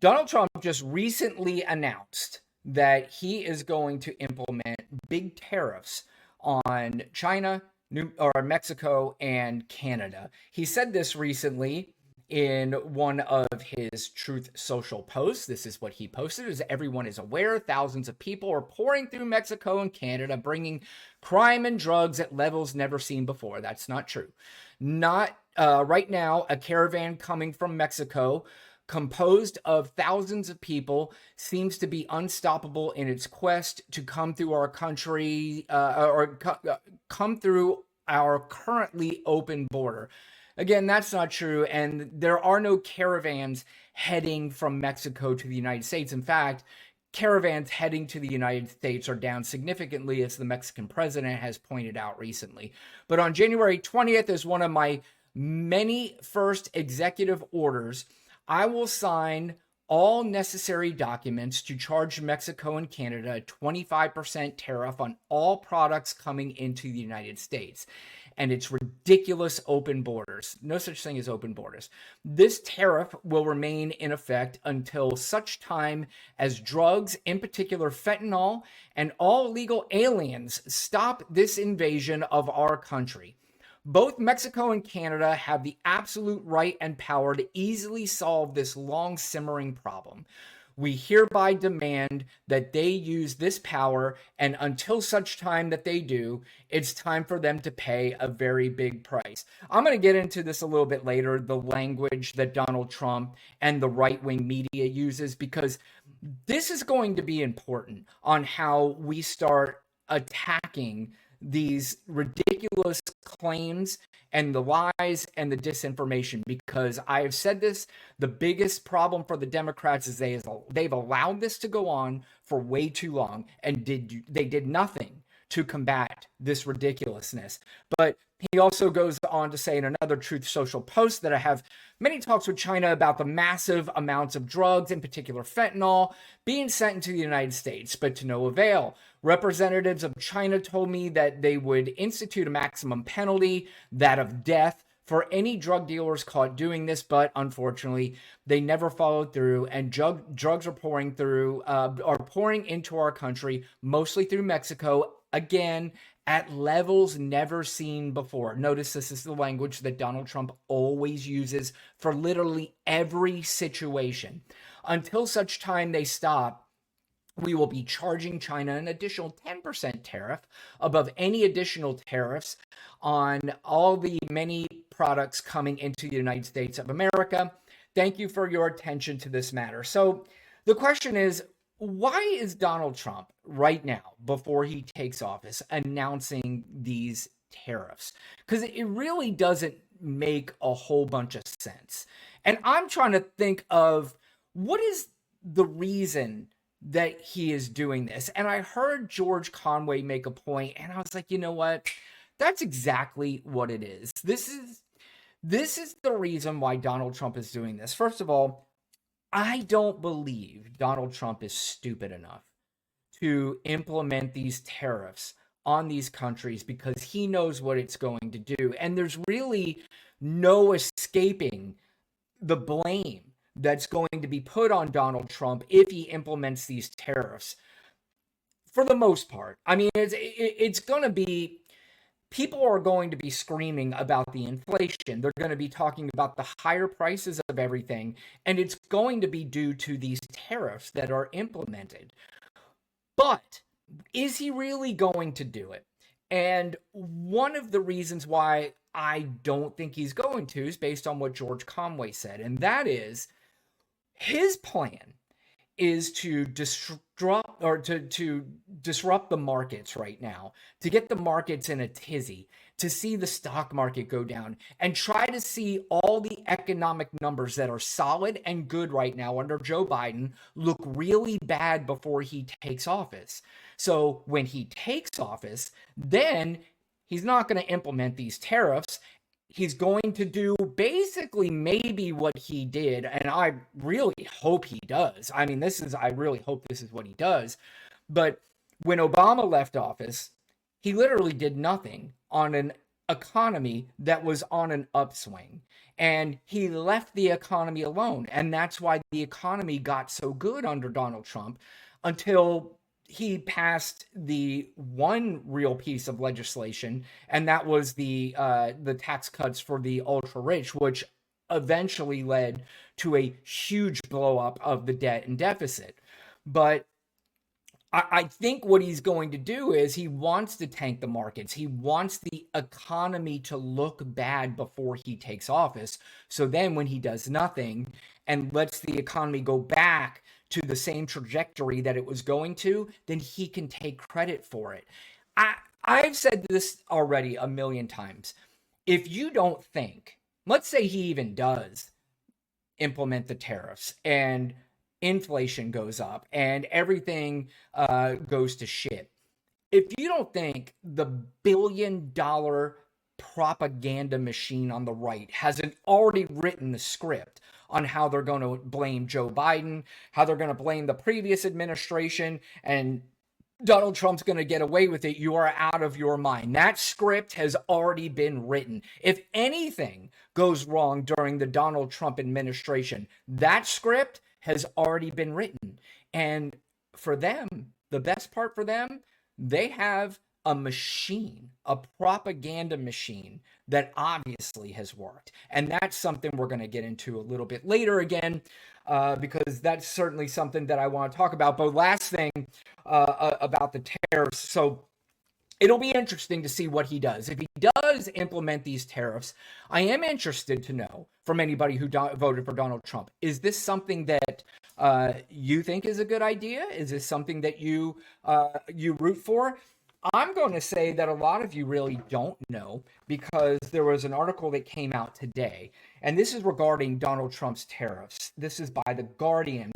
Donald Trump just recently announced that he is going to implement big tariffs on China, Mexico, and Canada. He said this recently in one of his Truth Social posts. This is what he posted: as everyone is aware, thousands of people are pouring through Mexico and Canada, bringing crime and drugs at levels never seen before. That's not true. Not right now, a caravan coming from Mexico, composed of thousands of people, seems to be unstoppable in its quest to come through our country, come through our currently open border. Again, that's not true, and there are no caravans heading from Mexico to the United States. In fact, caravans heading to the United States are down significantly, as the Mexican president has pointed out recently. But on January 20th, as one of my many first executive orders, I will sign all necessary documents to charge Mexico and Canada a 25% tariff on all products coming into the United States. And it's ridiculous open borders. No such thing as open borders. This tariff will remain in effect until such time as drugs, in particular fentanyl, and all illegal aliens stop this invasion of our country. Both Mexico and Canada have the absolute right and power to easily solve this long simmering problem. We hereby demand that they use this power, and until such time that they do, it's time for them to pay a very big price. I'm going to get into this a little bit later, the language that Donald Trump and the right-wing media uses, because this is going to be important on how we start attacking these ridiculous claims and the lies and the disinformation. Because I have said this, the biggest problem for the Democrats is they've allowed this to go on for way too long, and they did nothing to combat this ridiculousness. But he also goes on to say in another Truth Social post that I have many talks with China about the massive amounts of drugs, in particular fentanyl, being sent into the United States, but to no avail. Representatives of China told me that they would institute a maximum penalty, that of death, for any drug dealers caught doing this, but unfortunately, they never followed through, and drugs are pouring into our country, mostly through Mexico, again, at levels never seen before. Notice this is the language that Donald Trump always uses for literally every situation. Until such time they stop, we will be charging China an additional 10% tariff above any additional tariffs on all the many products coming into the United States of America. Thank you for your attention to this matter. So the question is, why is Donald Trump right now, before he takes office, announcing these tariffs? Because it really doesn't make a whole bunch of sense. And I'm trying to think of what is the reason that he is doing this. And I heard George Conway make a point, and I was like, you know what? That's exactly what it is. This is the reason why Donald Trump is doing this. First of all, I don't believe Donald Trump is stupid enough to implement these tariffs on these countries, because he knows what it's going to do. And there's really no escaping the blame that's going to be put on Donald Trump if he implements these tariffs. For the most part, I mean, it's going to be, people are going to be screaming about the inflation. They're going to be talking about the higher prices of everything, and it's going to be due to these tariffs that are implemented. But is he really going to do it? And one of the reasons why I don't think he's going to is based on what George Conway said, and that is his plan is to disrupt the markets right now, to get the markets in a tizzy, to see the stock market go down, and try to see all the economic numbers that are solid and good right now under Joe Biden look really bad before he takes office. So when he takes office, then he's not going to implement these tariffs. He's going to do basically maybe what he did, and I really hope he does. I mean, I really hope this is what he does. But when Obama left office, he literally did nothing on economy that was on an upswing. And he left the economy alone. And that's why the economy got so good under Donald Trump until he passed the one real piece of legislation, and that was the tax cuts for the ultra rich, which eventually led to a huge blow up of the debt and deficit. But I think what he's going to do is he wants to tank the markets. He wants the economy to look bad before he takes office. So then when he does nothing and lets the economy go back to the same trajectory that it was going to, then he can take credit for it. I've said this already a million times. If you don't think, let's say he even does implement the tariffs and inflation goes up and everything goes to shit. If you don't think the $1 billion propaganda machine on the right hasn't already written the script on how they're going to blame Joe Biden, how they're going to blame the previous administration, and Donald Trump's going to get away with it, you are out of your mind. That script has already been written. If anything goes wrong during the Donald Trump administration, that script has already been written. And for them, the best part for them, they have a machine, a propaganda machine that obviously has worked. And that's something we're going to get into a little bit later again, because that's certainly something that I want to talk about. But last thing about the tariffs. So it'll be interesting to see what he does. If he does implement these tariffs, I am interested to know from anybody who voted for Donald Trump, is this something that you think is a good idea? Is this something that you root for? I'm going to say that a lot of you really don't know, because there was an article that came out today, and this is regarding Donald Trump's tariffs. This is by The Guardian.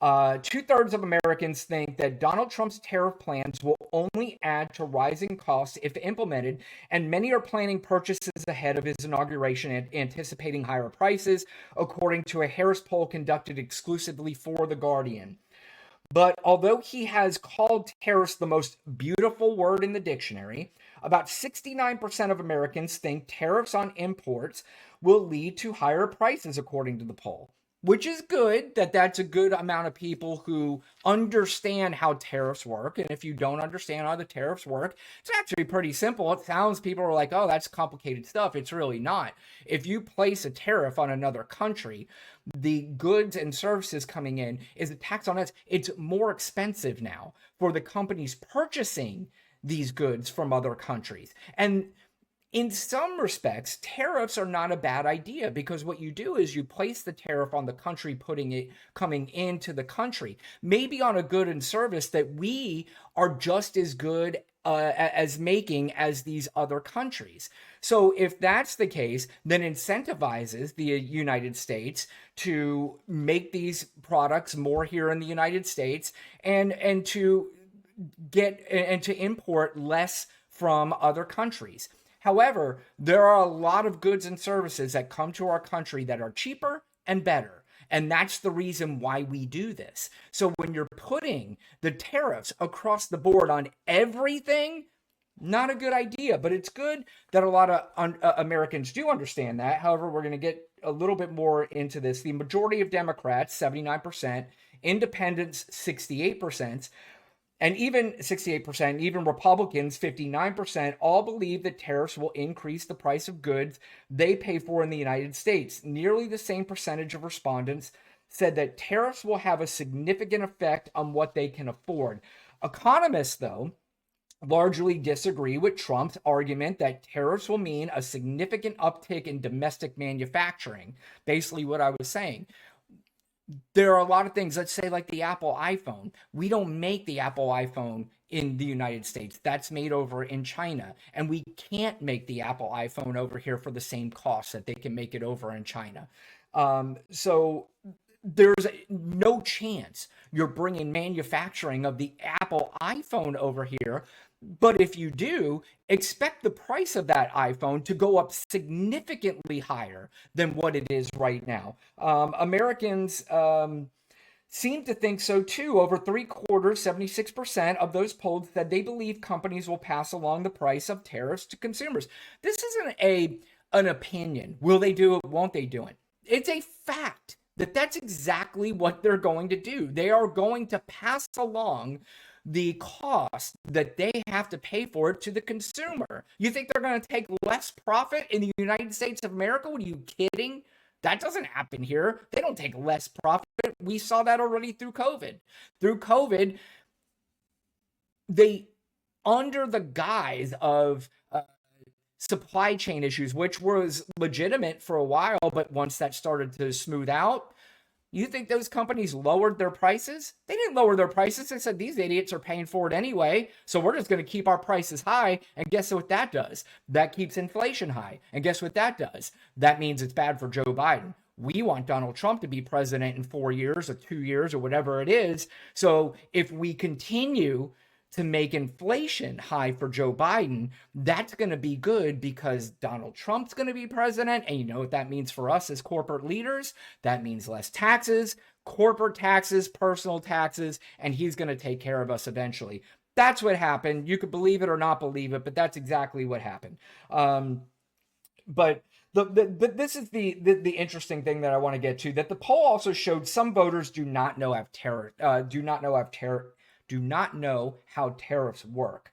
2/3 of Americans think that Donald Trump's tariff plans will only add to rising costs if implemented, and many are planning purchases ahead of his inauguration and anticipating higher prices, according to a Harris poll conducted exclusively for The Guardian. But although he has called tariffs the most beautiful word in the dictionary, about 69% of Americans think tariffs on imports will lead to higher prices, according to the poll. Which is good, that's a good amount of people who understand how tariffs work. And if you don't understand how the tariffs work, it's actually pretty simple. It sounds, people are like, oh, that's complicated stuff. It's really not. If you place a tariff on another country, the goods and services coming in is a tax on us. It's more expensive now for the companies purchasing these goods from other countries. And in some respects, tariffs are not a bad idea, because what you do is you place the tariff on the country coming into the country, maybe on a good and service that we are just as good as making as these other countries. So if that's the case, then incentivizes the United States to make these products more here in the United States, and to get and to import less from other countries. However, there are a lot of goods and services that come to our country that are cheaper and better. And that's the reason why we do this. So when you're putting the tariffs across the board on everything, not a good idea. But it's good that a lot of Americans do understand that. However, we're going to get a little bit more into this. The majority of Democrats, 79%, independents, 68%, and even 68%, even Republicans, 59%, all believe that tariffs will increase the price of goods they pay for in the United States. Nearly the same percentage of respondents said that tariffs will have a significant effect on what they can afford. Economists, though, largely disagree with Trump's argument that tariffs will mean a significant uptick in domestic manufacturing. Basically what I was saying. There are a lot of things, let's say like the Apple iPhone. We don't make the Apple iPhone in the United States. That's made over in China. And we can't make the Apple iPhone over here for the same cost that they can make it over in China. So there's no chance you're bringing manufacturing of the Apple iPhone over here. But if you do, expect the price of that iPhone to go up significantly higher than what it is right now. Americans seem to think so too. Over three quarters, 76% of those polled said they believe companies will pass along the price of tariffs to consumers. This isn't an opinion. Will they do it? Won't they do it? It's a fact that that's exactly what they're going to do. They are going to pass along the cost that they have to pay for it to the consumer. You think they're going to take less profit in the United States of America? What are you kidding? That doesn't happen here. They don't take less profit. We saw that already through COVID. Through COVID, they, under the guise of supply chain issues, which was legitimate for a while, but once that started to smooth out, you think those companies lowered their prices? They didn't lower their prices. They said these idiots are paying for it anyway, so we're just going to keep our prices high. And guess what that does? That keeps inflation high. And guess what that does? That means it's bad for Joe Biden. We want Donald Trump to be president in 4 years or 2 years or whatever it is. So if we continue to make inflation high for Joe Biden, that's going to be good because Donald Trump's going to be president. And you know what that means for us as corporate leaders? That means less taxes, corporate taxes, personal taxes, and he's going to take care of us eventually. That's what happened. You could believe it or not believe it, but that's exactly what happened. But this is the interesting thing that I want to get to, that the poll also showed some voters do not know how tariffs work.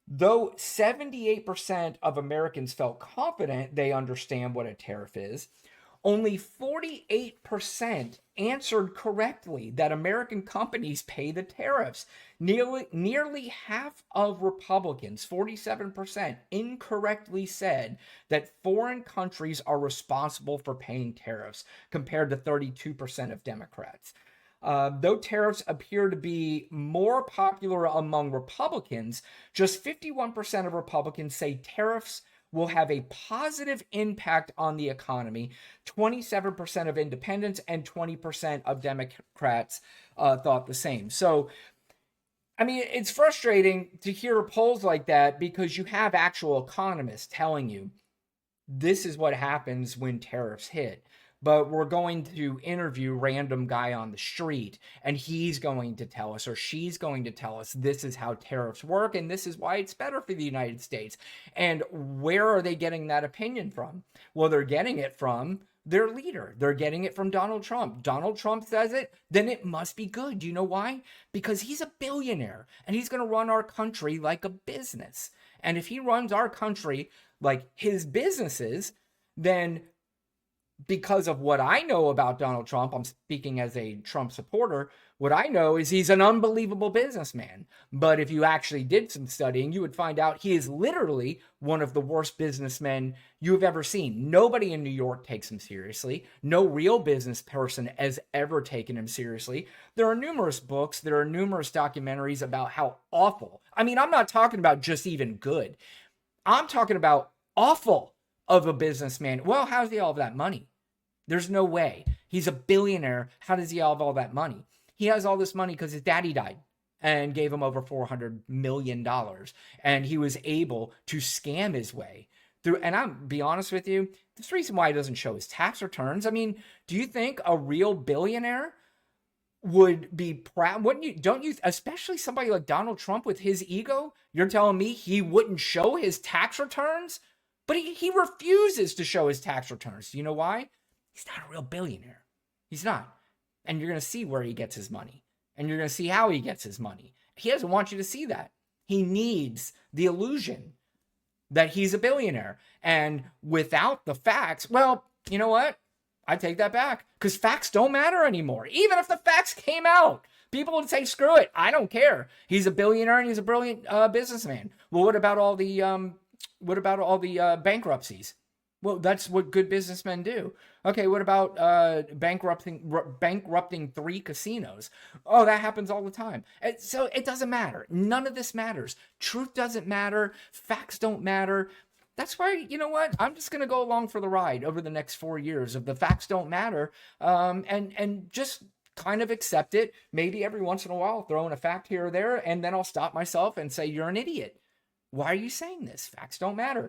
Though 78% of Americans felt confident they understand what a tariff is, only 48% answered correctly that American companies pay the tariffs. Nearly half of Republicans, 47%, incorrectly said that foreign countries are responsible for paying tariffs, compared to 32% of Democrats. Though tariffs appear to be more popular among Republicans, just 51% of Republicans say tariffs will have a positive impact on the economy. 27% of independents and 20% of Democrats thought the same. So, I mean, it's frustrating to hear polls like that because you have actual economists telling you this is what happens when tariffs hit. But we're going to interview random guy on the street, and he's going to tell us, or she's going to tell us, this is how tariffs work, and this is why it's better for the United States. And where are they getting that opinion from? Well, they're getting it from their leader. They're getting it from Donald Trump. Donald Trump says it, then it must be good. Do you know why? Because he's a billionaire, and he's going to run our country like a business. And if he runs our country like his businesses, then because of what I know about Donald Trump, I'm speaking as a Trump supporter, what I know is he's an unbelievable businessman. But if you actually did some studying, you would find out he is literally one of the worst businessmen you have ever seen. Nobody in New York takes him seriously. No real business person has ever taken him seriously. There are numerous books, there are numerous documentaries about how awful. I mean, I'm not talking about just even good. I'm talking about awful of a businessman. Well, how does he have that money? There's no way. He's a billionaire. How does he have all that money? He has all this money because his daddy died and gave him over $400 million. And he was able to scam his way through. And I'll be honest with you, there's the reason why he doesn't show his tax returns. I mean, do you think a real billionaire would be proud? Wouldn't you? Don't you? Especially somebody like Donald Trump with his ego. You're telling me he wouldn't show his tax returns? But he refuses to show his tax returns. Do you know why? He's not a real billionaire. He's not. And you're going to see where he gets his money. And you're going to see how he gets his money. He doesn't want you to see that. He needs the illusion that he's a billionaire. And without the facts, well, you know what? I take that back. Because facts don't matter anymore. Even if the facts came out, people would say, screw it. I don't care. He's a billionaire and he's a brilliant businessman. Well, what about all the bankruptcies? Well, that's what good businessmen do. Okay, what about bankrupting 3 casinos? Oh, that happens all the time. And so it doesn't matter. None of this matters. Truth doesn't matter. Facts don't matter. That's why, you know what? I'm just going to go along for the ride over the next 4 years of the facts don't matter, and just kind of accept it. Maybe every once in a while, throw in a fact here or there, and then I'll stop myself and say, you're an idiot. Why are you saying this? Facts don't matter.